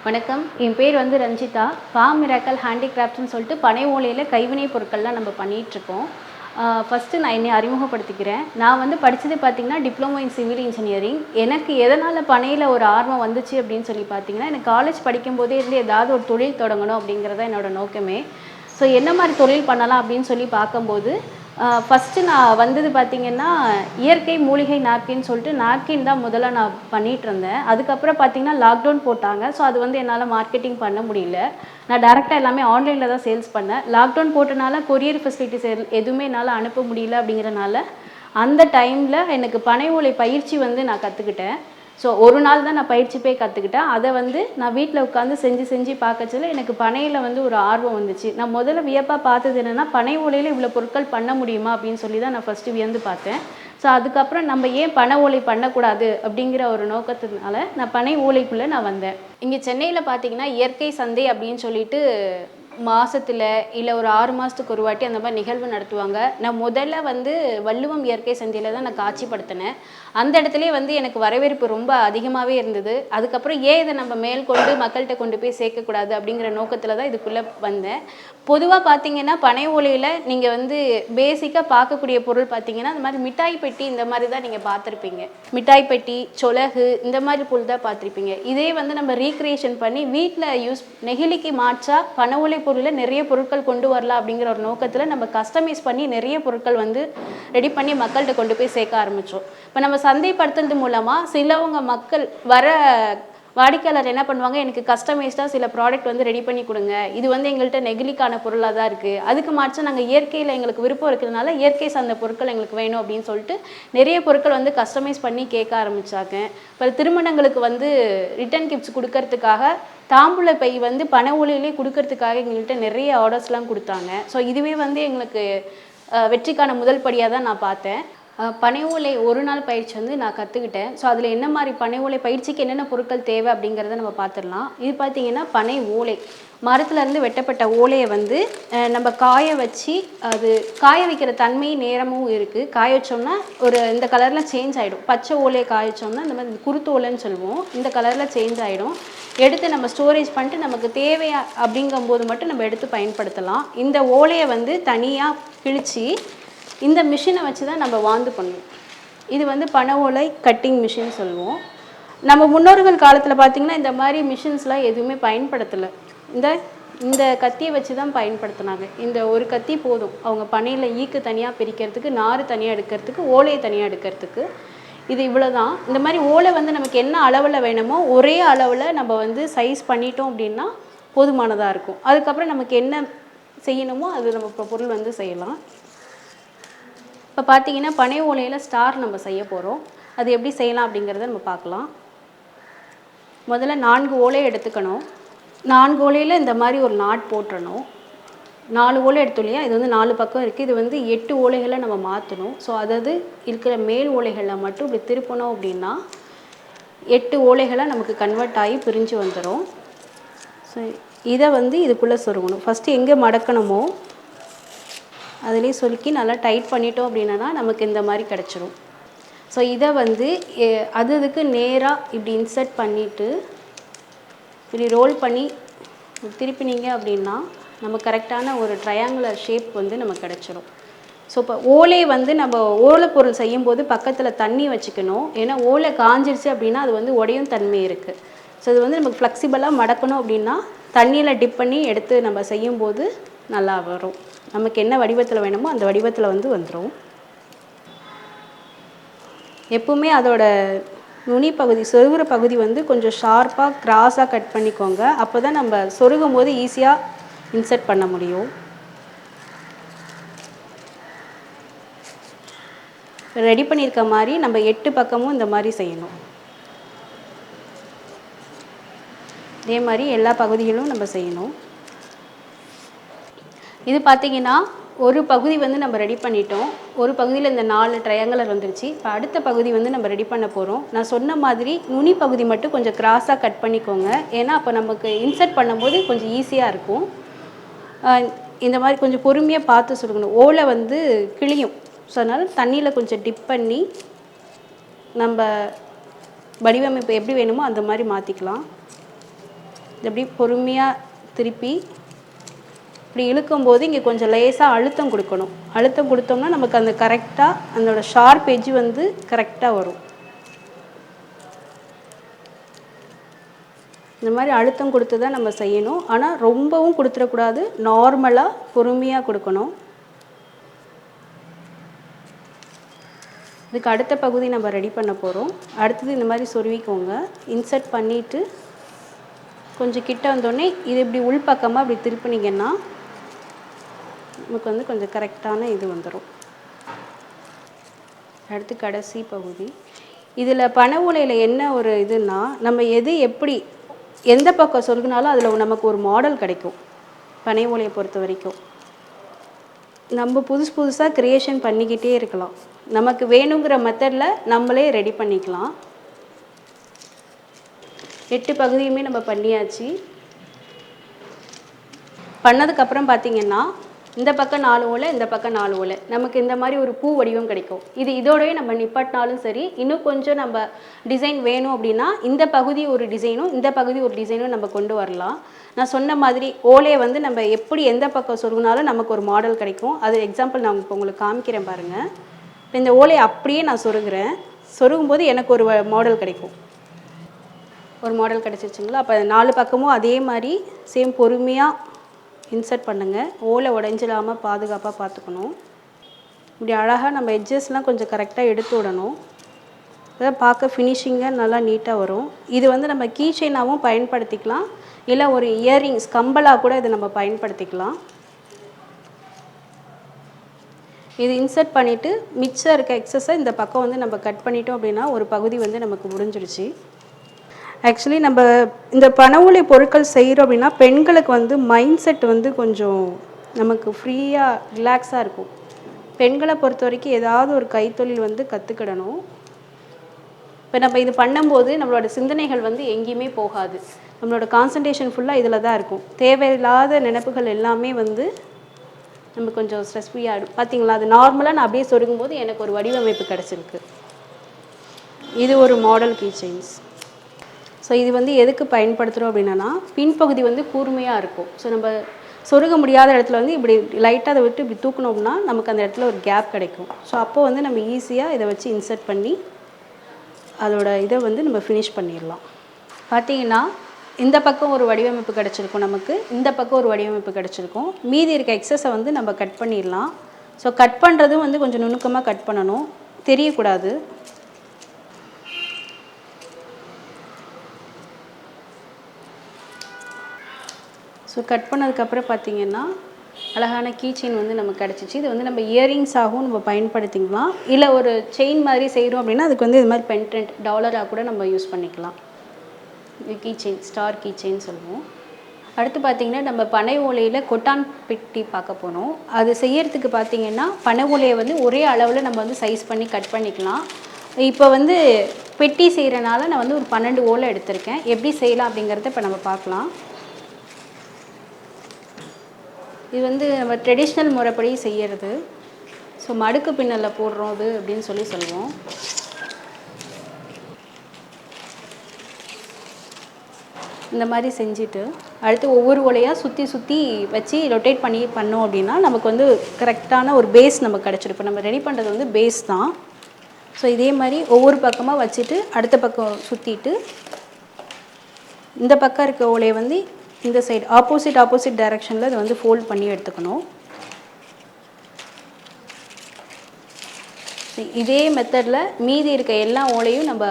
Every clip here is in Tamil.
வணக்கம். என் பேர் வந்து ரஞ்சிதா. ஃபார்ம் மிராக்கல் ஹேண்டிகிராஃப்ட்ஸ்ன்னு சொல்லிட்டு பனை ஓலையில் கைவினை பொருட்கள்லாம் நம்ம பண்ணிகிட்ருக்கோம். ஃபஸ்ட்டு நான் என்னை அறிமுகப்படுத்திக்கிறேன். நான் வந்து படித்தது பார்த்திங்கன்னா டிப்ளமோ இன் சிவில் இன்ஜினியரிங். எனக்கு எதனால் பனையில் ஒரு ஆர்வம் வந்துச்சு அப்படின்னு சொல்லி பார்த்தீங்கன்னா, எனக்கு காலேஜ் படிக்கும்போதே இருந்து ஏதாவது ஒரு தொழில் தொடங்கணும் அப்படிங்கிறது தான் என்னோடய நோக்கமே. ஸோ என்ன மாதிரி தொழில் பண்ணலாம் அப்படின்னு சொல்லி பார்க்கும்போது ஃபஸ்ட்டு நான் வந்தது பார்த்திங்கன்னா, இயற்கை மூலிகை நாப்கின் சொல்லிட்டு நாப்கின் தான் முதல்ல நான் பண்ணிகிட்ருந்தேன். அதுக்கப்புறம் பார்த்திங்கன்னா லாக்டவுன் போட்டாங்க. ஸோ அது வந்து என்னால் மார்க்கெட்டிங் பண்ண முடியல. நான் டேரெக்டாக எல்லாமே ஆன்லைனில் தான் சேல்ஸ் பண்ணேன். லாக்டவுன் போட்டனால கொரியர் ஃபெசிலிட்டிஸ் எதுவுமே என்னால் அனுப்ப முடியல அப்படிங்கிறனால அந்த டைமில் எனக்கு பனை ஓலை பயிற்சி வந்து நான் கற்றுக்கிட்டேன். ஸோ ஒரு நாள் தான் நான் பயிற்சி போய் கற்றுக்கிட்டேன். அதை வந்து நான் வீட்டில் உட்காந்து செஞ்சு பார்க்கச்சல எனக்கு பனையில் வந்து ஒரு ஆர்வம் வந்துச்சு. நான் முதல்ல வியப்பாக பார்த்தது என்னென்னா, பனை ஓலையில் இவ்வளோ பொருட்கள் பண்ண முடியுமா அப்படின்னு சொல்லி தான் நான் ஃபஸ்ட்டு வியந்து பார்த்தேன். ஸோ அதுக்கப்புறம் நம்ம ஏன் பனை ஓலை பண்ணக்கூடாது அப்படிங்கிற ஒரு நோக்கத்தினால நான் பனை ஓலைக்குள்ளே நான் வந்தேன். இங்கே சென்னையில் பார்த்தீங்கன்னா இயற்கை சந்தை அப்படின்னு சொல்லிட்டு மாதத்தில் இல்லை ஒரு 6 மாதத்துக்கு ஒரு வாட்டி அந்த மாதிரி நிகழ்வு நடத்துவாங்க. நான் முதல்ல வந்து வள்ளுவம் இயற்கை சந்தையில் தான் நான் காட்சிப்படுத்தினேன். அந்த இடத்துலேயே வந்து எனக்கு வரவேற்பு ரொம்ப அதிகமாகவே இருந்தது. அதுக்கப்புறம் ஏன் இதை நம்ம மேற்கொண்டு மக்கள்கிட்ட கொண்டு போய் சேர்க்கக்கூடாது அப்படிங்கிற நோக்கத்தில் தான் இதுக்குள்ளே வந்தேன். பொதுவாக பார்த்தீங்கன்னா பனை ஓலையில் நீங்கள் வந்து பேசிக்காக பார்க்கக்கூடிய பொருள் பார்த்தீங்கன்னா இந்த மாதிரி மிட்டாய் பெட்டி இந்த மாதிரி தான் நீங்கள் பார்த்துருப்பீங்க. மிட்டாய் பெட்டி, சொலகு இந்த மாதிரி பொருள் தான் பார்த்துருப்பீங்க. இதே வந்து நம்ம ரீக்ரியேஷன் பண்ணி வீட்டில் நெகிழிக்கு மாற்றா பனை ஓலை பொருளில் நிறைய பொருட்கள் கொண்டு வரலாம் அப்படிங்கிற ஒரு நோக்கத்தில் நம்ம கஸ்டமைஸ் பண்ணி நிறைய பொருட்கள் வந்து ரெடி பண்ணி மக்கள்கிட்ட கொண்டு போய் சேர்க்க ஆரம்பித்தோம். இப்போ நம்ம சந்தைப்படுத்துறது மூலமாக சிலவங்க மக்கள் வர வாடிக்கையாளர் என்ன பண்ணுவாங்க, எனக்கு கஸ்டமைஸ்டாக சில ப்ராடக்ட் வந்து ரெடி பண்ணி கொடுங்க, இது வந்து எங்கள்கிட்ட நெகிழிக்கான பொருளாக தான் இருக்குது, அதுக்கு மாற்ற நாங்கள் இயற்கையில் எங்களுக்கு விருப்பம் இருக்கிறதுனால இயற்கை சார்ந்த பொருட்கள் எங்களுக்கு வேணும் அப்படின்னு சொல்லிட்டு நிறைய பொருட்கள் வந்து கஸ்டமைஸ் பண்ணி கேட்க ஆரம்பித்தாங்க. இப்போ திருமணங்களுக்கு வந்து ரிட்டன் கிஃப்ட்ஸ் கொடுக்கறதுக்காக தாம்பூல பை வந்து பனை ஓலையிலே கொடுக்கறதுக்காக எங்கள்கிட்ட நிறைய ஆர்டர்ஸ்லாம் கொடுத்தாங்க. ஸோ இதுவே வந்து எங்களுக்கு வெற்றிக்கான முதல் படியாக தான் நான் பார்த்தேன். பனை ஓலை ஒரு நாள் பயிற்சி வந்து நான் கற்றுக்கிட்டேன். ஸோ அதில் என்ன மாதிரி பனை ஓலை பயிற்சிக்கு என்னென்ன பொருட்கள் தேவை அப்படிங்கிறத நம்ம பார்த்துடலாம். இது பார்த்திங்கன்னா பனை ஓலை மரத்துலேருந்து வெட்டப்பட்ட ஓலையை வந்து நம்ம காய வச்சு, அது காய வைக்கிற தன்மை நேரமும் இருக்குது. காய வச்சோம்னா ஒரு இந்த கலரில் சேஞ்ச் ஆகிடும். பச்சை ஓலையை காய வச்சோம்னா இந்த மாதிரி குருத்து ஓலைன்னு சொல்லுவோம், இந்த கலரில் சேஞ்ச் ஆகிடும். எடுத்து நம்ம ஸ்டோரேஜ் பண்ணிட்டு நமக்கு தேவையா அப்படிங்கும்போது மட்டும் நம்ம எடுத்து பயன்படுத்தலாம். இந்த ஓலையை வந்து தனியாக கிழித்து இந்த மிஷினை வச்சு தான் நம்ம வாந்து பண்ணுவோம். இது வந்து பனை ஓலை கட்டிங் மிஷின் சொல்லுவோம். நம்ம முன்னோர்கள் காலத்தில் பார்த்திங்கன்னா இந்த மாதிரி மிஷின்ஸ்லாம் எதுவுமே பயன்படுத்தலை. இந்த கத்தியை வச்சு தான் பயன்படுத்தினாங்க. இந்த ஒரு கத்தி போதும் அவங்க பனையில் ஈக்கு தனியாக பிரிக்கிறதுக்கு, நார் தனியாக எடுக்கிறதுக்கு, ஓலையை தனியாக எடுக்கிறதுக்கு. இது இவ்வளோ தான். இந்த மாதிரி ஓலை வந்து நமக்கு என்ன அளவில் வேணுமோ ஒரே அளவில் நம்ம வந்து சைஸ் பண்ணிட்டோம் அப்படின்னா போதுமானதாக இருக்கும். அதுக்கப்புறம் நமக்கு என்ன செய்யணுமோ அது நம்ம பொருள் வந்து செய்யலாம். இப்போ பார்த்திங்கன்னா பனை ஓலையில் ஸ்டார் நம்ம செய்ய போகிறோம். அது எப்படி செய்யலாம் அப்படிங்கிறத நம்ம பார்க்கலாம். முதல்ல 4 ஓலையை எடுத்துக்கணும். 4 ஓலையில் இந்த மாதிரி ஒரு நாட் போட்டுறணும். 4 ஓலை எடுத்தோம் இல்லையா, இது வந்து 4 பக்கம் இருக்குது. இது வந்து 8 ஓலைகளை நம்ம மாற்றணும். ஸோ அதாவது இருக்கிற மேல் ஓலைகளில் மட்டும் இப்படி திருப்பணும் அப்படின்னா 8 ஓலைகளை நமக்கு கன்வெர்ட் ஆகி பிரிஞ்சு வந்துடும். ஸோ இதை வந்து இதுக்குள்ளே சொருகணும். ஃபஸ்ட்டு எங்கே மடக்கணுமோ அதிலே சொருக்கி நல்லா டைட் பண்ணிட்டோம் அப்படின்னா நமக்கு இந்த மாதிரி கிடச்சிரும். ஸோ இதை வந்து அதுக்கு நேராக இப்படி இன்சர்ட் பண்ணிவிட்டு இப்படி ரோல் பண்ணி திருப்பினீங்க அப்படின்னா நம்ம கரெக்டான ஒரு ட்ரையாங்குலர் ஷேப் வந்து நமக்கு கிடச்சிரும். ஸோ இப்போ ஓலை வந்து நம்ம ஓலை பொருள் செய்யும்போது பக்கத்தில் தண்ணி வச்சுக்கணும். ஏன்னா ஓலை காஞ்சிருச்சு அப்படின்னா அது வந்து உடையும் தன்மை இருக்குது. ஸோ இது வந்து நமக்கு ஃப்ளெக்சிபிளாக மடக்கணும் அப்படின்னா தண்ணியில் டிப் பண்ணி எடுத்து நம்ம செய்யும்போது நல்லா வரும். நமக்கு என்ன வடிவத்தில் வேணுமோ அந்த வடிவத்தில் வந்து வந்துடும். எப்பவுமே அதோட நுனி பகுதி சொருகிற பகுதி வந்து கொஞ்சம் ஷார்ப்பாக கிராஸாக கட் பண்ணிக்கோங்க. அப்போ தான் நம்ம சொருகும் போது ஈஸியாக இன்சர்ட் பண்ண முடியும். ரெடி பண்ணியிருக்க மாதிரி நம்ம 8 பக்கமும் இந்த மாதிரி செய்யணும். இதே மாதிரி எல்லா பகுதிகளும் நம்ம செய்யணும். இது பார்த்திங்கன்னா ஒரு பகுதி வந்து நம்ம ரெடி பண்ணிட்டோம். ஒரு பகுதியில் இந்த 4 ட்ரையாங்குலர் வந்துருச்சு. இப்போ அடுத்த பகுதி வந்து நம்ம ரெடி பண்ண போகிறோம். நான் சொன்ன மாதிரி நுனி பகுதி மட்டும் கொஞ்சம் கிராஸாக கட் பண்ணிக்கோங்க. ஏன்னா அப்போ நமக்கு இன்சர்ட் பண்ணும்போது கொஞ்சம் ஈஸியாக இருக்கும். இந்த மாதிரி கொஞ்சம் பொறுமையாக பார்த்து சுருக்கணும். ஓலை வந்து கிளியும். ஸோ அதனால் தண்ணியில் கொஞ்சம் டிப் பண்ணி நம்ம வடிவமைப்பு எப்படி வேணுமோ அந்த மாதிரி மாற்றிக்கலாம். இப்படி பொறுமையாக திருப்பி இப்படி இழுக்கும்போது இங்கே கொஞ்சம் லேசாக அழுத்தம் கொடுக்கணும். அழுத்தம் கொடுத்தோம்னா நமக்கு அந்த கரெக்டாக அதோட ஷார்ப் எட்ஜ் வந்து கரெக்டாக வரும். இந்த மாதிரி அழுத்தம் கொடுத்து தான் நம்ம செய்யணும். ஆனால் ரொம்பவும் கொடுத்துடக்கூடாது, நார்மலாக பொறுமையாக கொடுக்கணும். இதுக்கு அடுத்த பகுதி நம்ம ரெடி பண்ண போகிறோம். அடுத்தது இந்த மாதிரி சொருவிக்கோங்க. இன்சர்ட் பண்ணிவிட்டு கொஞ்சம் கிட்ட வந்தோடனே இது இப்படி உள்பக்கமாக இப்படி திருப்பினீங்கன்னா நமக்கு வந்து கொஞ்சம் கரெக்டான இது வந்துடும். அடுத்து கடைசி பகுதி. இதில் பனை ஓலையில் என்ன ஒரு இதுன்னா, நம்ம எது எப்படி எந்த பக்கம் சொருகினாலும் அதில் நமக்கு ஒரு மாடல் கிடைக்கும். பனை ஓலையை பொறுத்த வரைக்கும் நம்ம புதுசாக க்ரியேஷன் பண்ணிக்கிட்டே இருக்கலாம். நமக்கு வேணுங்கிற மெத்தடில் நம்மளே ரெடி பண்ணிக்கலாம். 8 பகுதியுமே நம்ம பண்ணியாச்சு. பண்ணதுக்கப்புறம் பார்த்திங்கன்னா இந்த பக்கம் 4 ஓலை, இந்த பக்கம் 4 ஓலை, நமக்கு இந்த மாதிரி ஒரு பூ வடிவம் கிடைக்கும். இதோடய நம்ம நிப்பாட்டினாலும் சரி. இன்னும் கொஞ்சம் நம்ம டிசைன் வேணும் அப்படின்னா இந்த பகுதி ஒரு டிசைனும் இந்த பகுதி ஒரு டிசைனும் நம்ம கொண்டு வரலாம். நான் சொன்ன மாதிரி ஓலையை வந்து நம்ம எப்படி எந்த பக்கம் சொருகினாலும் நமக்கு ஒரு மாடல் கிடைக்கும். அது எக்ஸாம்பிள் நான் இப்போ உங்களுக்கு காமிக்கிறேன் பாருங்கள். இப்போ இந்த ஓலையை அப்படியே நான் சொருகிறேன். சொருகும்போது எனக்கு ஒரு மாடல் கிடைக்கும். ஒரு மாடல் கிடச்சிருச்சுங்களா? அப்போ 4 பக்கமும் அதே மாதிரி சேம் பொறுமையாக இன்சர்ட் பண்ணுங்கள். ஓலை உடைஞ்சிடாமல் பாதுகாப்பாக பார்த்துக்கணும். இப்படி அழகாக நம்ம எட்ஜஸ்லாம் கொஞ்சம் கரெக்டாக எடுத்து விடணும். அதான் பார்க்க ஃபினிஷிங்காக நல்லா நீட்டாக வரும். இது வந்து நம்ம கீ செயினாகவும் பயன்படுத்திக்கலாம், இல்லை ஒரு இயரிங்ஸ் கம்பலாக கூட இதை நம்ம பயன்படுத்திக்கலாம். இது இன்சர்ட் பண்ணிவிட்டு மிச்சம் இருக்க எக்ஸஸை இந்த பக்கம் வந்து நம்ம கட் பண்ணிட்டோம் அப்படின்னா ஒரு பகுதி வந்து நமக்கு முடிஞ்சிடுச்சு. ஆக்சுவலி நம்ம இந்த பனை ஓலை பொருட்கள் செய்கிறோம் அப்படின்னா பெண்களுக்கு வந்து மைண்ட் செட் வந்து கொஞ்சம் நமக்கு ஃப்ரீயாக ரிலாக்ஸாக இருக்கும். பெண்களை பொறுத்த வரைக்கும் ஏதாவது ஒரு கைத்தொழில் வந்து கற்றுக்கிடணும். இப்போ நம்ம இது பண்ணும்போது நம்மளோட சிந்தனைகள் வந்து எங்கேயுமே போகாது. நம்மளோட கான்சன்ட்ரேஷன் ஃபுல்லாக இதில் தான் இருக்கும். தேவையில்லாத நினைப்புகள் எல்லாமே வந்து நம்ம கொஞ்சம் ஸ்ட்ரெஸ் ஃப்ரீயாக ஆகிடும். பார்த்தீங்களா? அது நார்மலாக நான் அப்படியே சொருகும்போது எனக்கு ஒரு வடிவமைப்பு கிடச்சிருக்கு. இது ஒரு மாடல் கீ செயின்ஸ். ஸோ இது வந்து எதுக்கு பயன்படுத்துகிறோம் அப்படின்னா பின்பகுதி வந்து கூர்மையாக இருக்கும். ஸோ நம்ம சொருக முடியாத இடத்துல வந்து இப்படி லைட்டாக அதை விட்டு இப்படி தூக்கணும்னா நமக்கு அந்த இடத்துல ஒரு கேப் கிடைக்கும். ஸோ அப்போ வந்து நம்ம ஈஸியாக இதை வச்சு இன்சர்ட் பண்ணி அதோட இதை வந்து நம்ம ஃபினிஷ் பண்ணிடலாம். பார்த்தீங்கன்னா இந்த பக்கம் ஒரு வடிவமைப்பு கிடச்சிருக்கும், நமக்கு இந்த பக்கம் ஒரு வடிவமைப்பு கிடச்சிருக்கும். மீதி இருக்க எக்ஸஸை வந்து நம்ம கட் பண்ணிடலாம். ஸோ கட் பண்ணுறதும் வந்து கொஞ்சம் நுணுக்கமாக கட் பண்ணணும், தெரியக்கூடாது. ஸோ கட் பண்ணதுக்கப்புறம் பார்த்திங்கன்னா அழகான கீ செயின் வந்து நமக்கு கிடச்சிச்சு. இது வந்து நம்ம இயரிங்ஸாகவும் நம்ம பயன்படுத்திக்கலாம், இல்லை ஒரு செயின் மாதிரி செய்கிறோம் அப்படின்னா அதுக்கு வந்து இது மாதிரி பென்டென்ட் டாலராக கூட நம்ம யூஸ் பண்ணிக்கலாம். இது key chain, star key chain சொல்லுவோம். அடுத்து பார்த்திங்கன்னா நம்ம பனை ஓலையில் கொட்டான் பெட்டி பார்க்க போனோம். அது செய்யறதுக்கு பார்த்திங்கன்னா பனை ஓலையை வந்து ஒரே அளவில் நம்ம வந்து சைஸ் பண்ணி கட் பண்ணிக்கலாம். இப்போ வந்து பெட்டி செய்கிறனால நான் வந்து ஒரு 12 ஓலை எடுத்திருக்கேன். எப்படி செய்யலாம் அப்படிங்கிறத இப்போ நம்ம பார்க்கலாம். இது வந்து நம்ம ட்ரெடிஷ்னல் முறைப்படி செய்கிறது. ஸோ மடுக்கு பின்னலில் போடுறோம் அது அப்படின்னு சொல்லுவோம். இந்த மாதிரி செஞ்சுட்டு அடுத்து ஒவ்வொரு ஓலையாக சுற்றி வச்சு ரொட்டேட் பண்ணி பண்ணோம் அப்படின்னா நமக்கு வந்து கரெக்டான ஒரு பேஸ் நமக்கு கிடச்சிடும். இப்போ நம்ம ரெடி பண்ணுறது வந்து பேஸ் தான். ஸோ இதே மாதிரி ஒவ்வொரு பக்கமாக வச்சுட்டு அடுத்த பக்கம் சுற்றிட்டு இந்த பக்கம் இருக்க ஓலையை வந்து இந்த சைடு ஆப்போசிட் டைரெக்ஷனில் இதை வந்து ஃபோல்ட் பண்ணி எடுத்துக்கணும். இதே மெத்தடில் மீதி இருக்க எல்லா ஓலையும் நம்ம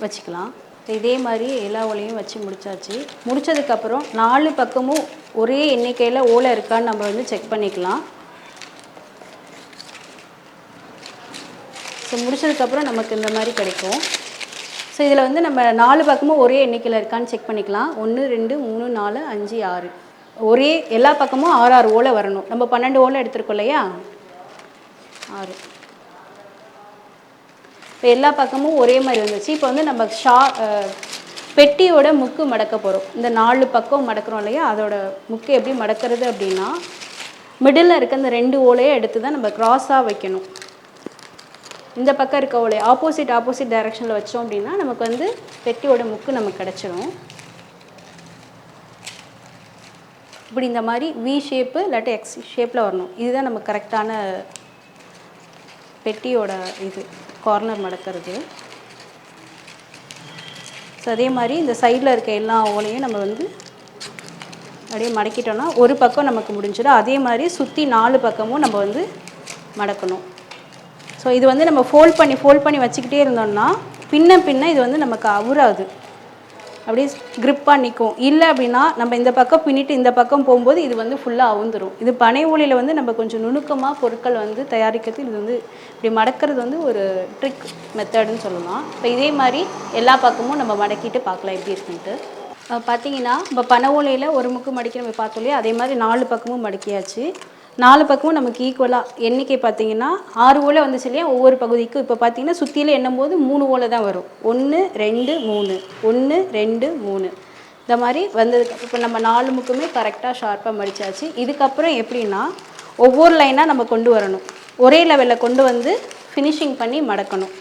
வச்சுக்கலாம். இதே மாதிரி எல்லா ஓலையும் வச்சு முடிச்சாச்சு. முடித்ததுக்கப்புறம் 4 பக்கமும் ஒரே எண்ணிக்கையில் ஓலை இருக்கான்னு நம்ம வந்து செக் பண்ணிக்கலாம். ஸோ முடிச்சதுக்கப்புறம் நமக்கு இந்த மாதிரி கிடைக்கும். ஸோ இதில் வந்து நம்ம 4 பக்கமும் ஒரே எண்ணிக்கையில் இருக்கான்னு செக் பண்ணிக்கலாம். 1 2 3 4 5 6 ஒரே எல்லா பக்கமும் 6 ஓலை வரணும். நம்ம 12 ஓலை எடுத்துருக்கோம் இல்லையா, 6. இப்போ எல்லா பக்கமும் ஒரே மாதிரி வந்துச்சு. இப்போ வந்து நம்ம பெட்டியோட முக்கு மடக்க போகிறோம். இந்த 4 பக்கம் மடக்கிறோம் இல்லையா, அதோட முக்கு எப்படி மடக்கிறது அப்படின்னா மிடில் இருக்க இந்த 2 ஓலையை எடுத்து தான் நம்ம க்ராஸாக வைக்கணும். இந்த பக்கம் இருக்க ஓலை ஆப்போசிட் டைரெக்ஷனில் வச்சோம் அப்படின்னா நமக்கு வந்து பெட்டியோட முக்கு நமக்கு கிடச்சிரும். இப்படி இந்த மாதிரி வி ஷேப்பு இல்லாட்டி எக்ஸ் ஷேப்பில் வரணும். இதுதான் நம்ம கரெக்டான பெட்டியோட இது கார்னர் மடக்கிறது. ஸோ அதே மாதிரி இந்த சைடில் இருக்க எல்லா ஓலையும் நம்ம வந்து அப்படியே மடக்கிட்டோன்னா ஒரு பக்கம் நமக்கு முடிஞ்சிடும். அதே மாதிரி சுற்றி 4 பக்கமும் நம்ம வந்து மடக்கணும். ஸோ இது வந்து நம்ம ஃபோல்ட் பண்ணி வச்சுக்கிட்டே இருந்தோம்னா பின்ன இது வந்து நமக்கு அவுராது, அப்படியே க்ரிப்பாக நிற்கும். இல்லை அப்படின்னா நம்ம இந்த பக்கம் பின்னிட்டு இந்த பக்கம் போகும்போது இது வந்து ஃபுல்லாக அவுந்துடும். இது பனை ஓலையில் வந்து நம்ம கொஞ்சம் நுணுக்கமாக பொருட்கள் வந்து தயாரிக்கிறது இது வந்து இப்படி மடக்கிறது வந்து ஒரு ட்ரிக் மெத்தடுன்னு சொல்லலாம். இப்போ இதே மாதிரி எல்லா பக்கமும் நம்ம மடக்கிட்டு பார்க்கலாம் எப்படி இருக்குன்ட்டு. பார்த்தீங்கன்னா இப்போ பனை ஓலையில் ஒரு முக்கு மடிக்க நம்ம பார்த்தோம் இல்லையா, அதே மாதிரி 4 பக்கமும் மடக்கியாச்சு. 4 பக்கமும் நமக்கு ஈக்குவலாக எண்ணிக்கை பார்த்தீங்கன்னா 6 ஓலை வந்துச்சு இல்லையா ஒவ்வொரு பகுதிக்கும். இப்போ பார்த்தீங்கன்னா சுற்றியில் எண்ணும்போது 3 ஓலை தான் வரும். 1 2 3 1 2 3 இந்த மாதிரி வந்ததுக்கு இப்போ நம்ம 4 முக்குமே கரெக்டாக ஷார்ப்பாக மடித்தாச்சு. இதுக்கப்புறம் எப்படின்னா ஒவ்வொரு லைனாக நம்ம கொண்டு வரணும். ஒரே லெவலில் கொண்டு வந்து ஃபினிஷிங் பண்ணி மடக்கணும்.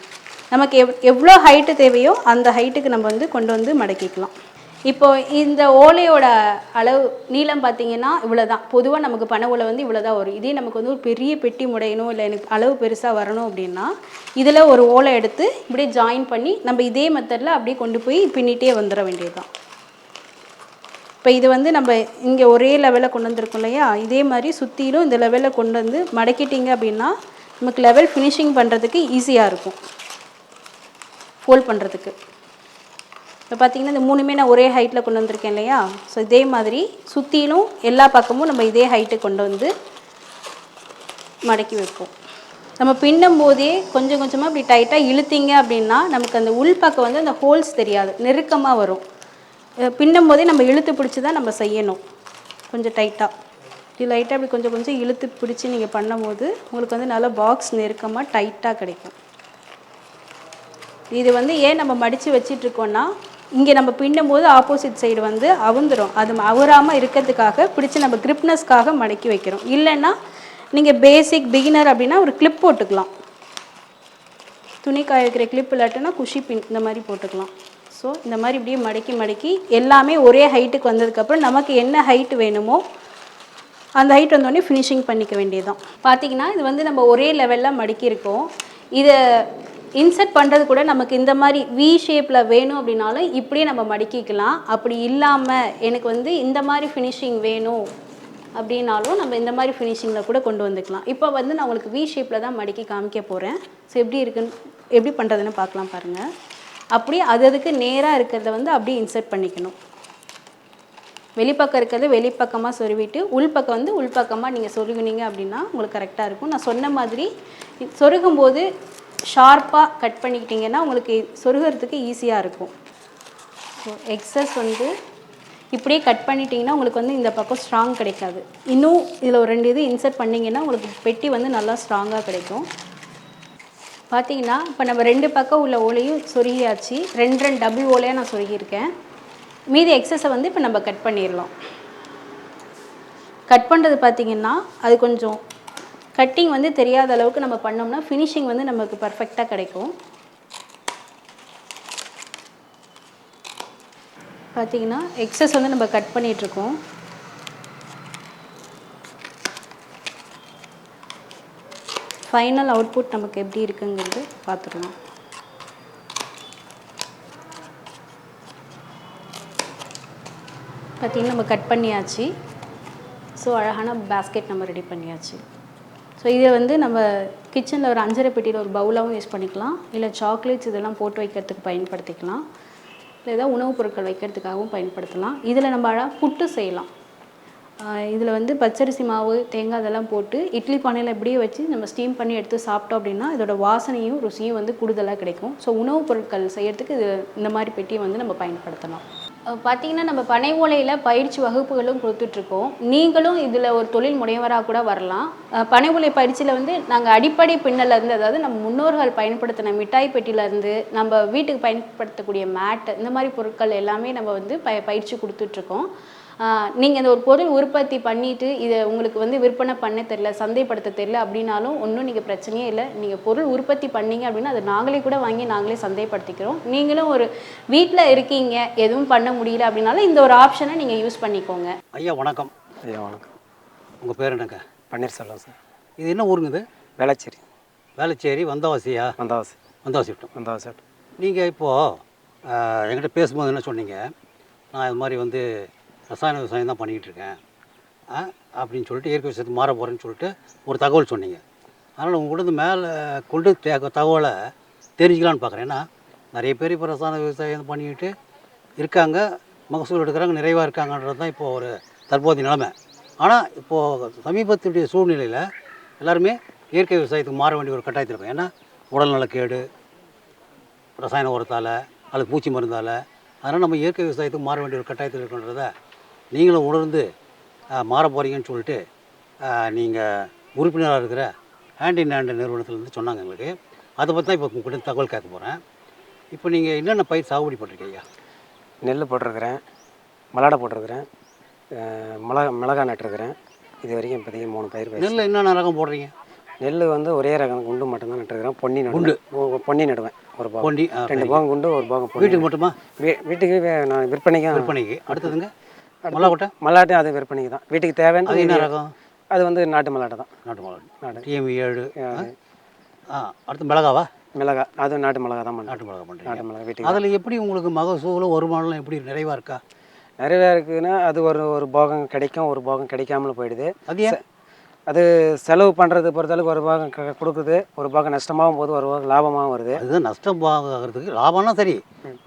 நமக்கு எவ்வளோ ஹைட்டு தேவையோ அந்த ஹைட்டுக்கு நம்ம வந்து கொண்டு வந்து மடக்கிக்கலாம். இப்போ இந்த ஓலையோட அளவு நீளம் பார்த்தீங்கன்னா இவ்வளோ தான். பொதுவாக நமக்கு பனை ஓலை வந்து இவ்வளோ தான் வரும். இதே நமக்கு வந்து ஒரு பெரிய பெட்டி முடையணும் இல்லை எனக்கு அளவு பெருசாக வரணும் அப்படின்னா இதில் ஒரு ஓலை எடுத்து இப்படியே ஜாயின் பண்ணி நம்ம இதே மெத்தடில் அப்படியே கொண்டு போய் பின்னிட்டே வந்துட வேண்டியது தான். இப்போ இது வந்து நம்ம இங்கே ஒரே லெவலில் கொண்டு வந்திருக்கோம் இல்லையா, இதே மாதிரி சுற்றிலும் இந்த லெவலில் கொண்டு வந்து மடக்கிட்டிங்க அப்படின்னா நமக்கு லெவல் ஃபினிஷிங் பண்ணுறதுக்கு ஈஸியாக இருக்கும், ஃபோல்ட் பண்ணுறதுக்கு. இப்போ பார்த்திங்கன்னா இந்த 3மே நான் ஒரே ஹைட்டில் கொண்டு வந்திருக்கேன் இல்லையா. ஸோ இதே மாதிரி சுற்றிலும் எல்லா பக்கமும் நம்ம இதே ஹைட்டு கொண்டு வந்து மடக்கி வைப்போம். நம்ம பின்னும் போதே கொஞ்சம் கொஞ்சமாக இப்படி டைட்டாக இழுத்திங்க அப்படின்னா நமக்கு அந்த உள் பக்கம் வந்து அந்த ஹோல்ஸ் தெரியாது, நெருக்கமாக வரும். பின்னும் போதே நம்ம இழுத்து பிடிச்சி தான் நம்ம செய்யணும். கொஞ்சம் டைட்டாக இப்படி லைட்டாக இப்படி கொஞ்சம் கொஞ்சம் இழுத்து பிடிச்சி நீங்கள் பண்ணும்போது உங்களுக்கு வந்து நல்லா பாக்ஸ் நெருக்கமாக டைட்டாக கிடைக்கும். இது வந்து ஏன் நம்ம மடித்து வச்சிட்ருக்கோன்னா இங்கே நம்ம பின்னும் போது ஆப்போசிட் சைடு வந்து அவுந்துடும். அது அவுறாமல் இருக்கிறதுக்காக பிடிச்சி நம்ம கிரிப்னஸ்க்காக மடக்கி வைக்கிறோம். இல்லைன்னா நீங்கள் பேசிக் பிகினர் அப்படின்னா ஒரு கிளிப் போட்டுக்கலாம். துணி காய வைக்கிற கிளிப் இல்லாட்டினா குஷி பின் இந்த மாதிரி போட்டுக்கலாம். ஸோ இந்த மாதிரி இப்படியே மடக்கி எல்லாமே ஒரே ஹைட்டுக்கு வந்ததுக்கப்புறம் நமக்கு என்ன ஹைட்டு வேணுமோ அந்த ஹைட் வந்தோடனே ஃபினிஷிங் பண்ணிக்க வேண்டியது தான். பார்த்திங்கன்னா இது வந்து நம்ம ஒரே லெவலில் மடக்கியிருக்கோம். இதை இன்சர்ட் பண்ணுறது கூட நமக்கு இந்த மாதிரி வி ஷேப்பில் வேணும் அப்படின்னாலும் இப்படியே நம்ம மடக்கிக்கலாம். அப்படி இல்லாமல் எனக்கு வந்து இந்த மாதிரி ஃபினிஷிங் வேணும் அப்படின்னாலும் நம்ம இந்த மாதிரி ஃபினிஷிங்கில் கூட கொண்டு வந்துக்கலாம். இப்போ வந்து நான் உங்களுக்கு வி ஷேப்பில் தான் மடக்கி காமிக்க போகிறேன். ஸோ எப்படி பண்ணுறதுன்னு பார்க்கலாம் பாருங்கள். அப்படியே அதுக்கு நேராக இருக்கிறத வந்து அப்படியே இன்சர்ட் பண்ணிக்கணும். வெளிப்பக்கம் இருக்கிறது வெளிப்பக்கமாக சொருவிட்டு உள்பக்கம் வந்து உள்பக்கமாக நீங்கள் சொருகுனீங்க அப்படின்னா உங்களுக்கு கரெக்டாக இருக்கும். நான் சொன்ன மாதிரி சொருகும்போது ஷார்ப்பாக கட் பண்ணிக்கிட்டிங்கன்னா உங்களுக்கு சொருகிறதுக்கு ஈஸியாக இருக்கும். ஸோ எக்ஸஸ் வந்து இப்படியே கட் பண்ணிட்டிங்கன்னா உங்களுக்கு வந்து இந்த பக்கம் ஸ்ட்ராங் கிடைக்காது. இன்னும் இதில் ஒரு 2 இது இன்சர்ட் பண்ணிங்கன்னா உங்களுக்கு பெட்டி வந்து நல்லா ஸ்ட்ராங்காக கிடைக்கும். பார்த்தீங்கன்னா இப்போ நம்ம 2 பக்கம் உள்ள ஓலையும் சொருகியாச்சு. 2 டபுள் ஓலையாக நான் சொருகியிருக்கேன். மீதி எக்ஸஸை வந்து இப்போ நம்ம கட் பண்ணிடலாம். கட் பண்ணுறது பார்த்திங்கன்னா அது கொஞ்சம் கட்டிங் வந்து தெரியாத அளவுக்கு நம்ம பண்ணோம்னா ஃபினிஷிங் வந்து நமக்கு பர்ஃபெக்டாக கிடைக்கும். பார்த்திங்கன்னா எக்ஸஸ் வந்து நம்ம கட் பண்ணிகிட்ருக்கோம். ஃபைனல் அவுட்புட் நமக்கு எப்படி இருக்குங்கிறது பார்த்துக்கலாம். பார்த்திங்கன்னா நம்ம கட் பண்ணியாச்சு. ஸோ அழகான பேஸ்கெட் நம்ம ரெடி பண்ணியாச்சு. ஸோ இதை வந்து நம்ம கிச்சனில் ஒரு அஞ்சரை பெட்டியில் ஒரு பவுலாகவும் யூஸ் பண்ணிக்கலாம். இல்லை சாக்லேட்ஸ் இதெல்லாம் போட்டு வைக்கிறதுக்கு பயன்படுத்திக்கலாம். இல்லை ஏதாவது உணவுப் பொருட்கள் வைக்கிறதுக்காகவும் பயன்படுத்தலாம். இதில் நம்ம அழகாக புட்டு செய்யலாம். இதில் வந்து பச்சரிசி மாவு தேங்காய் இதெல்லாம் போட்டு இட்லி பானையில் இப்படியே வச்சு நம்ம ஸ்டீம் பண்ணி எடுத்து சாப்பிட்டோம் அப்படின்னா இதோட வாசனையும் ருசியும் வந்து கூடுதலாக கிடைக்கும். ஸோ உணவுப் பொருட்கள் செய்கிறதுக்கு இது இந்த மாதிரி பெட்டியை வந்து நம்ம பயன்படுத்தலாம். பார்த்திங்கன்னா நம்ம பனை ஓலையில் பயிற்சி வகுப்புகளும் கொடுத்துட்ருக்கோம். நீங்களும் இதில் ஒரு தொழில் முனைவராக கூட வரலாம். பனை ஓலை பயிற்சியில் வந்து நாங்கள் அடிப்படை பின்னலேருந்து, அதாவது நம்ம முன்னோர்கள் பயன்படுத்தின மிட்டாய் பெட்டியிலேருந்து நம்ம வீட்டுக்கு பயன்படுத்தக்கூடிய மேட் இந்த மாதிரி பொருட்கள் எல்லாமே நம்ம வந்து பயிற்சி கொடுத்துட்ருக்கோம். நீங்கள் இந்த ஒரு பொருள் உற்பத்தி பண்ணிவிட்டு இதை உங்களுக்கு வந்து விற்பனை பண்ண தெரியல, சந்தைப்படுத்த தெரியல அப்படின்னாலும் ஒன்றும் நீங்கள் பிரச்சனையே இல்லை. நீங்கள் பொருள் உற்பத்தி பண்ணீங்க அப்படின்னா அது நாங்களே கூட வாங்கி நாங்களே சந்தைப்படுத்திக்கிறோம். நீங்களும் ஒரு வீட்டில் இருக்கீங்க, எதுவும் பண்ண முடியல அப்படின்னாலும் இந்த ஒரு ஆப்ஷனை நீங்கள் யூஸ் பண்ணிக்கோங்க. ஐயா வணக்கம். ஐயா வணக்கம். உங்கள் பேர் என்னங்க? பன்னீர்செல்வம் சார். இது என்ன ஊருங்க இது? வேளச்சேரி. வேளச்சேரி வந்தவாசியா? வந்தவாசி. வந்தவாசி விட்டோம். வந்தவாசி. நீங்கள் இப்போது என்கிட்ட பேசும்போது என்ன சொன்னீங்க, நான் இது மாதிரி வந்து ரசாயன விவசாயம் தான் பண்ணிக்கிட்டு இருக்கேன் அப்படின்னு சொல்லிட்டு இயற்கை விவசாயத்துக்கு மாற போகிறேன்னு சொல்லிட்டு ஒரு தகவல் சொன்னீங்க. அதனால் உங்கள்கிட்ட மேலே கொண்டு தகவலை தெரிஞ்சுக்கலான்னு பார்க்குறேன். ஏன்னா நிறைய பேர் இப்போ ரசாயன விவசாயம் பண்ணிக்கிட்டு இருக்காங்க, மகசூல் எடுக்கிறாங்க, நிறைவாக இருக்காங்கன்றது தான் இப்போது ஒரு தற்போதைய நிலைமை. ஆனால் இப்போது சமீபத்துடைய சூழ்நிலையில் எல்லாருமே இயற்கை விவசாயத்துக்கு மாற வேண்டிய ஒரு கட்டாயத்தில் இருக்கும். ஏன்னா உடல்நலக்கேடு, ரசாயன உரத்தால் அல்லது பூச்சி மருந்தால், அதனால் நம்ம இயற்கை விவசாயத்துக்கு மாற வேண்டிய ஒரு கட்டாயத்தில் இருக்குன்றத நீங்களும் உணர்ந்து மாற போகிறீங்கன்னு சொல்லிட்டு நீங்கள் உறுப்பினராக இருக்கிற ஹேண்ட் இன் ஹேண்ட் நிறுவனத்துலேருந்து சொன்னாங்க எங்களுக்கு. அதை பற்றி தான் இப்போ உங்கள்கிட்ட தகவல் கேட்க போகிறேன். இப்போ நீங்கள் என்னென்ன பயிர் சாகுபடி பண்ணிருக்கீங்க? நெல் போட்டிருக்கிறேன், மல்லாடை போட்டிருக்கிறேன், மிளகாய் நட்டுருக்கிறேன். இது வரைக்கும் இப்போதைக்கு 3 பயிர். நெல் என்னென்ன ரகம் போடுறீங்க? நெல் வந்து ஒரே ரகம் குண்டு மட்டும்தான் நட்டுருக்கிறேன். பொன்னி நடுவேன். ஒரு பாகம் பொன்னி, 2 பாகம் குண்டு, ஒரு பாகம் பொன்னி. வீட்டுக்கு மட்டுமா? வீட்டுக்கு நான் விற்பனைக்கு. அடுத்ததுங்க மல்லாக்கொட்டை? மல்லாட்டையும் அது விற்பனைக்கு தான். வீட்டுக்கு தேவையான. அது என்ன ரகம்? அது வந்து நாட்டு மல்லாட்டை தான். நாட்டு மல்லாட்டை TM7. அடுத்து மிளகாவா? மிளகாய், அது நாட்டு மிளகாய் தான். நாட்டு மிளகாய் பண்ணுறீங்க. நாட்டு மிளகாய் வீட்டுக்கு. அதில் எப்படி உங்களுக்கு மகசூல் வருமானம் எப்படி நிறைவாக இருக்கா? நிறையா இருக்குதுன்னா அது ஒரு பாகம் கிடைக்கும், ஒரு பாகம் கிடைக்காமல் போயிடுது. அது செலவு பண்ணுறது பொறுத்தளவுக்கு ஒரு பாகம் கொடுக்குது, ஒரு பாகம் நஷ்டமாகவும் போகுது, ஒரு பாகம் லாபமாகவும் வருது. அதுதான் நஷ்டம் ஆகிறதுக்கு லாபம்னா சரி,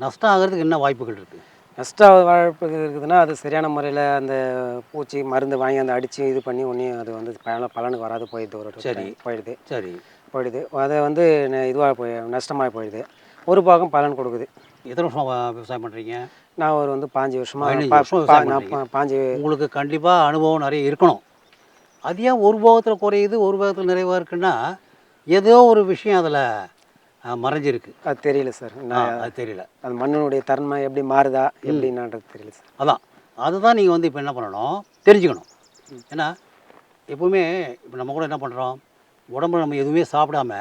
நஷ்டம் ஆகிறதுக்கு என்ன வாய்ப்புகள் இருக்குது? நஷ்ட வாய்ப்பு இருக்குதுன்னா அது சரியான முறையில் அந்த பூச்சி மருந்து வாங்கி அந்த அடித்து இது பண்ணி ஒன்றையும் அது வந்து பலனுக்கு வராது போயிடுது. ஒரு சரி போயிடுது. சரி போயிடுது. அதை வந்து இதுவாக நஷ்டமாக போயிடுது. ஒரு பாகம் பலன் கொடுக்குது. எத்தனை வருஷம் விவசாயம் பண்ணுறீங்க? நான் ஒரு வந்து 5 வருஷமாக. 5 உங்களுக்கு கண்டிப்பாக அனுபவம் நிறைய இருக்கணும். அது ஏன் ஒரு பாகத்தில் குறையுது, ஒரு பாகத்தில் நிறைவாக இருக்குன்னா ஏதோ ஒரு விஷயம் அதில் மறைஞ்சிருக்கு. அது தெரியல சார். அது தெரியல. அது மண்ணினுடைய தன்மை எப்படி மாறுதா எப்படின்றது தெரியல சார். அதுதான் நீங்கள் வந்து இப்போ என்ன பண்ணணும், தெரிஞ்சுக்கணும். ஏன்னா எப்போவுமே இப்போ நம்ம கூட என்ன பண்ணுறோம், உடம்புல நம்ம எதுவுமே சாப்பிடாம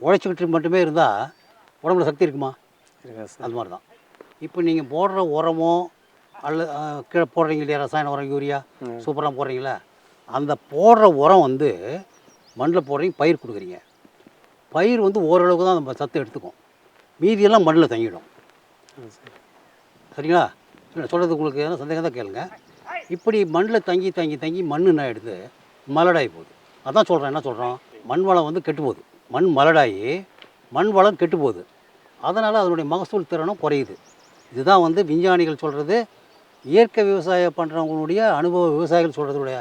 உழைச்சிக்கிட்டு மட்டுமே இருந்தால் உடம்புல சக்தி இருக்குமா? அது மாதிரி தான் இப்போ நீங்கள் போடுற உரமோ அல்லது கீழே போடுறீங்க இல்லையா, ரசாயன உரம், யூரியா, சூப்பராக போடுறீங்களா, அந்த போடுற உரம் வந்து மண்ணில் போடுறீங்க, பயிர் கொடுக்குறீங்க. பயிர் வந்து ஓரளவுக்கு தான் நம்ம சத்து எடுத்துக்கும், மீதியெல்லாம் மண்ணில் தங்கிடும். சரிங்களா? சொல்கிறது உங்களுக்கு ஏன்னா சந்தேகம் தான் கேளுங்க. இப்படி மண்ணில் தங்கி தங்கி தங்கி மண் என்ன ஆகிடுது, மலடாகி போகுது. அதான் சொல்கிறேன். என்ன சொல்கிறோம், மண் வளம் வந்து கெட்டு போகுது. மண் மலடாகி மண் வளம் கெட்டு போகுது. அதனால் அதனுடைய மகசூல் திறனும் குறையுது. இதுதான் வந்து விஞ்ஞானிகள் சொல்கிறது, இயற்கை விவசாயம் பண்ணுறவங்களுடைய அனுபவ விவசாயிகள் சொல்கிறதுடைய.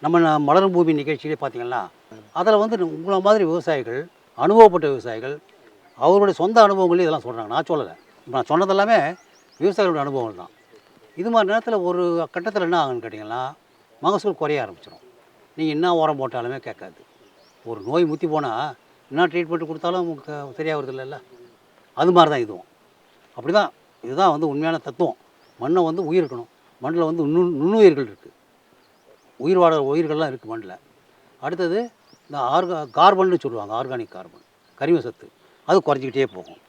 நம்ம மலரும் பூமி நிகழ்ச்சியிலே பார்த்திங்கன்னா அதில் வந்து உங்களை மாதிரி விவசாயிகள், அனுபவப்பட்ட விவசாயிகள், அவருடைய சொந்த அனுபவங்களே இதெல்லாம் சொல்கிறாங்க. நான் சொல்லலை. இப்போ நான் சொன்னதெல்லாமே விவசாயிகளுடைய அனுபவங்கள் தான். இது மாதிரி நேரத்தில் ஒரு கட்டத்தில் என்ன ஆகுன்னு கேட்டிங்கன்னா மகசூல் குறைய ஆரம்பிச்சிடும். நீங்கள் என்ன உரம் போட்டாலுமே கேட்காது. ஒரு நோய் முற்றி போனால் என்ன ட்ரீட்மெண்ட் கொடுத்தாலும் சரியாகிறது இல்லைல்ல, அது மாதிரி தான் இதுவும். அப்படி தான் இதுதான் வந்து உண்மையான தத்துவம். மண்ணை வந்து உயிர் இருக்கணும். மண்ணில் வந்து நுண்ணுயிர்கள் இருக்குது, உயிர் வாழ உயிர்கள்லாம் இருக்குது மண்ணில். அடுத்தது இந்த கார்பன்னு சொல்லுவாங்க, ஆர்கானிக் கார்பன், கரிம சத்து, அது குறைஞ்சிக்கிட்டே போகும்.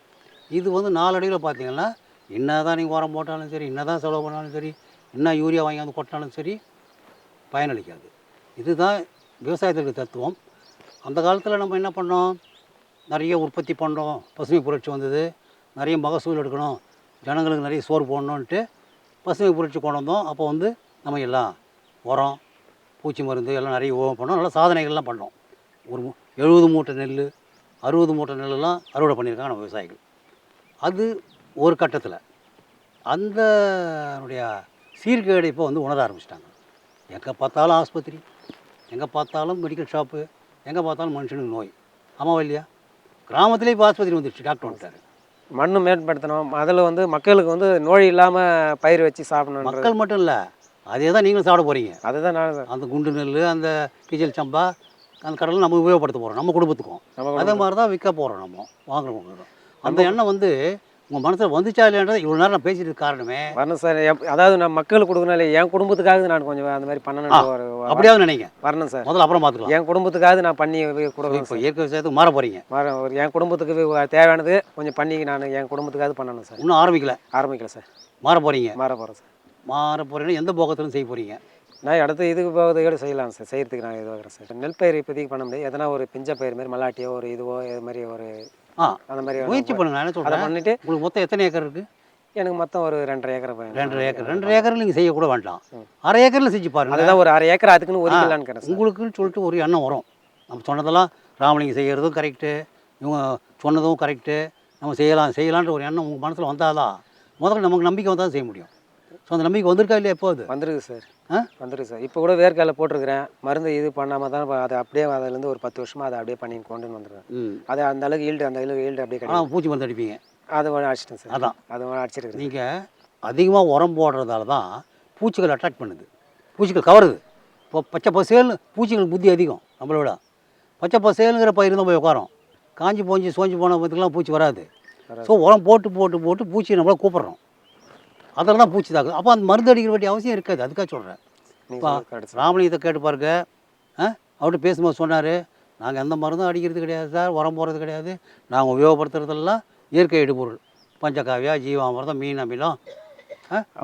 இது வந்து நாளடைவில் பார்த்திங்கன்னா என்ன தான் நீங்கள் உரம் போட்டாலும் சரி, என்ன தான் செலவு பண்ணாலும் சரி, என்ன யூரியா வாங்கி வந்து கொட்டினாலும் சரி, பயனளிக்காது. இதுதான் விவசாயத்துக்கு தத்துவம். அந்த காலத்தில் நம்ம என்ன பண்ணோம், நிறைய உற்பத்தி பண்ணோம், பசுமை புரட்சி வந்தது, நிறைய மகசூல் எடுக்கணும், ஜனங்களுக்கு நிறைய சோறு போடணுன்ட்டு பசுமை புரட்சி கொண்டு வந்தோம். அப்போ வந்து நம்ம எல்லாம் உரம், பூச்சி மருந்து எல்லாம் நிறைய பண்ணோம், நல்லா சாதனைகள்லாம் பண்ணோம். ஒரு 70 மூட்டை நெல், 60 மூட்டை நெல்லெல்லாம் அறுவடை பண்ணியிருக்காங்க நம்ம விவசாயிகள். அது ஒரு கட்டத்தில் அந்த சீர்கேடை இப்போ வந்து உணர ஆரம்பிச்சிட்டாங்க. எங்கே பார்த்தாலும் ஆஸ்பத்திரி, எங்கே பார்த்தாலும் மெடிக்கல் ஷாப்பு, எங்கே பார்த்தாலும் மனுஷனுக்கு நோய். ஆமாவா இல்லையா? கிராமத்திலே இப்போ ஆஸ்பத்திரி வந்துடுச்சு, டாக்டர் வந்துட்டார். மண்ணு மேம்படுத்தணும், அதில் வந்து மக்களுக்கு வந்து நோய் இல்லாமல் பயிர் வச்சு சாப்பிடணும். மக்கள் மட்டும் இல்லை, அதே தான் நீங்களும் சாப்பிட போகிறீங்க. அதுதான் நான் அந்த குண்டு நெல், அந்த கிச்சல் சம்பா, அந்த கடலை நம்ம உபயோகப்படுத்த போகிறோம், நம்ம குடும்பத்துக்கும். அதே மாதிரி தான் விற்க போகிறோம், நம்ம வாங்குறவங்க. அந்த எண்ணம் வந்து உங்கள் மனசில் வந்துச்சா இல்லைன்றது இவ்வளோ நேரம் நான் பேசிட்டு காரணமே வரணும் சார். அதாவது நான் மக்களுக்கு கொடுக்கணும் இல்லை, என் குடும்பத்துக்காக நான் கொஞ்சம் அந்த மாதிரி பண்ணணும். அப்படியாவது நினைங்க. வரணும் சார். முதல்ல அப்புறம் பார்த்துக்கலாம். என் குடும்பத்துக்காக நான் பண்ணி கொடுக்கணும். இப்போ இயற்கை விவசாயத்துக்கு மாற போகிறீங்க. என் குடும்பத்துக்கு தேவையானது கொஞ்சம் பண்ணி நான் என் குடும்பத்துக்காக பண்ணணும் சார். இன்னும் ஆரம்பிக்கல சார். மாற போகிறீங்க. மாற போகிறேன் சார். மாற போகிறீங்கன்னா எந்த போகத்திலும் செய்ய போகிறீங்க? நான் அடுத்து இதுக்கு போகிறதுக்கு செய்யலாம் சார், செய்கிறதுக்கு நான் எதுவாகிறேன் சார். நெல் பயிர் இப்போதைக்கு பண்ண முடியாது, எதனா ஒரு பிஞ்ச பயிர் மாதிரி மல்லாட்டியோ ஒரு இதுவோ இது மாதிரி ஒரு அந்த மாதிரி முயற்சி பண்ணுங்க. நான் என்ன அதை சொல்கிறேன், பண்ணிவிட்டு உங்களுக்கு மொத்தம் எத்தனை ஏக்கர் இருக்குது? எனக்கு மொத்தம் ஒரு 2.5 ஏக்கர் 2.5 ஏக்கர். 2.5 ஏக்கரில் நீங்கள் செய்யக்கூட வேண்டாம், அரை ஏக்கரில் செஞ்சு பாருங்கள். அதுதான் ஒரு 1/2 ஏக்கர் அதுக்குன்னு ஒதுக்கலான்னு சார். உங்களுக்குன்னு சொல்லிட்டு ஒரு எண்ணம் வரும். நம்ம சொன்னதெல்லாம் ராமலிங்கம் செய்கிறதும் கரெக்டு, இவங்க சொன்னதும் கரெக்டு, நம்ம செய்யலான்ற ஒரு எண்ணம் உங்கள் மனசில் வந்தாதான் முதல்ல நமக்கு நம்பிக்கை வந்தால் செய்ய முடியும். ஸோ அந்த நம்பிக்கை வந்திருக்கா இல்லையா? எப்போது வந்துருக்கு சார், வந்துருக்கு சார். இப்போ கூட வேர்க்கடலை போட்டிருக்கிறேன், மருந்து இது பண்ணாமல் தான் அதை அப்படியே அதிலேருந்து ஒரு 10 வருஷமாக அதை அப்படியே பண்ணி கொண்டு வந்துடுறேன். அது அந்த அளவுக்கு ஈல்டு அப்படியே கிடைக்கும். பூச்சி மருந்து அடிப்பீங்க, அதை அடிச்சிட்டேன் சார். அதான் அதை அடிச்சிருக்கேன். நீங்கள் அதிகமாக உரம் போடுறதால தான் பூச்சிகள் அட்ராக்ட் பண்ணுது, பூச்சிகள் கவருது. இப்போ பச்சை பசேல்னு பூச்சிகள் புத்தி அதிகம் நம்மளை விட. பச்சை பசேலுங்கிற பயிர் தான் போய் உட்காரோம், காஞ்சி போஞ்சு சோஞ்சி போன பத்துக்கெல்லாம் பூச்சி வராது. ஸோ உரம் போட்டு போட்டு போட்டு பூச்சி நம்மளை கூப்பிட்றோம், அதில் தான் பூச்சி தாக்குது. அப்போ அந்த மருந்து அடிக்கிற வேண்டிய அவசியம் இருக்காது. அதுக்காக சொல்கிறேன். இப்போ ராமலிங்கத்தை கேட்டு பாருங்க, அவர்கிட்ட பேசும்போது சொன்னார், நாங்கள் எந்த மருந்தும் அடிக்கிறது கிடையாது சார், உரம் போடுறது கிடையாது, நாங்கள் உபயோகப்படுத்துறதெல்லாம் இயற்கை இடுபொருள், பஞ்சகாவியா, ஜீவாமிர்தம், மீன் அமிலம்,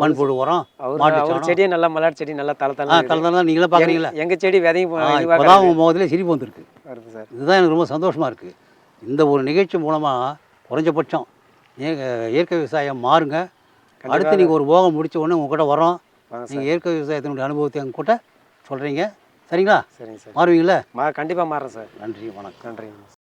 மண்புழு உரம், மாட்டு செடியை நல்லா மலர் செடி நல்லா தலை நீங்களே பார்க்குறீங்களா? எங்கள் செடி விதையும் இப்போதான் உங்கள் முகத்திலே சிரிப்பு வந்திருக்கு சார். இதுதான் எனக்கு ரொம்ப சந்தோஷமாக இருக்குது. இந்த ஒரு நிகழ்ச்சி மூலமாக குறைஞ்சபட்சம் இயற்கை விவசாயம் மாறுங்க. அடுத்து நீங்கள் ஒரு போகம் முடித்த உடனே உங்கள்கிட்ட வரோம், நீங்கள் இயற்கை விவசாயத்தினுடைய அனுபவத்தை எங்ககிட்ட சொல்கிறீங்க, சரிங்களா? சரிங்க சார். மாறுவீங்களா? கண்டிப்பாக மாறுறேன் சார். நன்றி, வணக்கம். நன்றிங்க.